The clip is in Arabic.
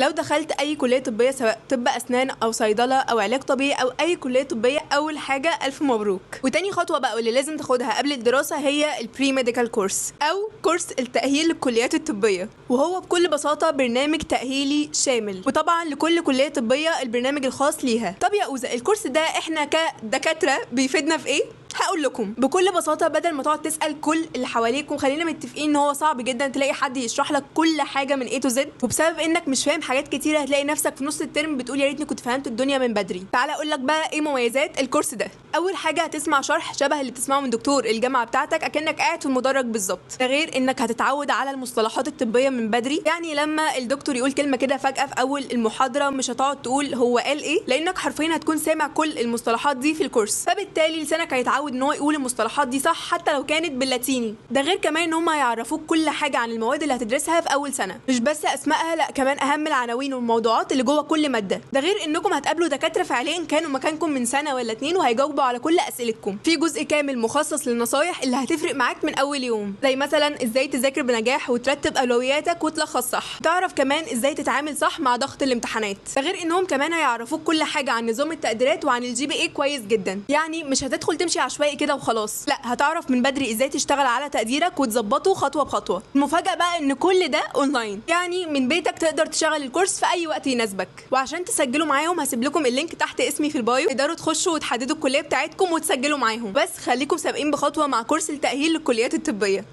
لو دخلت اي كليه طبيه سواء طب اسنان او صيدله او علاج طبيعي او اي كليه طبيه، اول حاجه الف مبروك. وتاني خطوه بقى واللي لازم تاخدها قبل الدراسه هي البري ميديكال كورس او كورس التاهيل للكليات الطبيه، وهو بكل بساطه برنامج تاهيلي شامل، وطبعا لكل كليه طبيه البرنامج الخاص ليها. طب يا اوزه، الكورس ده احنا كدكاتره بيفيدنا في ايه؟ هقول لكم بكل بساطه، بدل ما تقعد تسال كل اللي حواليك، وخلينا متفقين ان هو صعب جدا تلاقي حد يشرح لك كل حاجه من A to Z، وبسبب انك مش فاهم حاجات كتيره هتلاقي نفسك في نص الترم بتقول يا ريتني كنت فهمت الدنيا من بدري. تعالى اقول لك بقى ايه مميزات الكورس ده. اول حاجه هتسمع شرح شبه اللي بتسمعه من دكتور الجامعه بتاعتك، اكنك قاعد في المدرج بالظبط. ده غير انك هتتعود على المصطلحات الطبيه من بدري، يعني لما الدكتور يقول كلمه كده فجاه في اول المحاضره مش هتقعد تقول هو قال ايه، لانك حرفيا هتكون سامع كل المصطلحات دي في الكورس، فبالتالي لسانك هيتعود ان هو يقول المصطلحات دي صح حتى لو كانت باللاتيني. ده غير كمان ان هم هيعرفوك كل حاجه عن المواد اللي هتدرسها في اول سنه، مش بس اسمائها، لا كمان اهم العناوين والموضوعات اللي جوه كل ماده. ده غير انكم هتقابلوا دكاتره فعليا كانوا مكانكم من سنه ولا اتنين وهيجاوبوا على كل اسئلتكم. في جزء كامل مخصص للنصايح اللي هتفرق معاك من اول يوم، زي مثلا ازاي تذاكر بنجاح وترتب اولوياتك وتلخص صح. تعرف كمان ازاي تتعامل صح مع ضغط الامتحانات. ده غير انهم كمان هيعرفوك كل حاجه عن نظام التقديرات وعن الGPA كويس جدا، يعني مش هتدخل تمشي عشوائي كده وخلاص، لا هتعرف من بدري ازاي تشتغل على تقديرك وتظبطه خطوه بخطوه. المفاجاه بقى ان كل ده اونلاين، يعني من بيتك تقدر تشغل الكورس في اي وقت يناسبك. وعشان تسجلوا معاهم هسيب لكم اللينك تحت اسمي في البايو، تقدروا تخشوا وتحددوا الكليه بتاعتكم وتسجلوا معاهم. بس خليكم سابقين بخطوه مع كورس التاهيل للكليات الطبيه.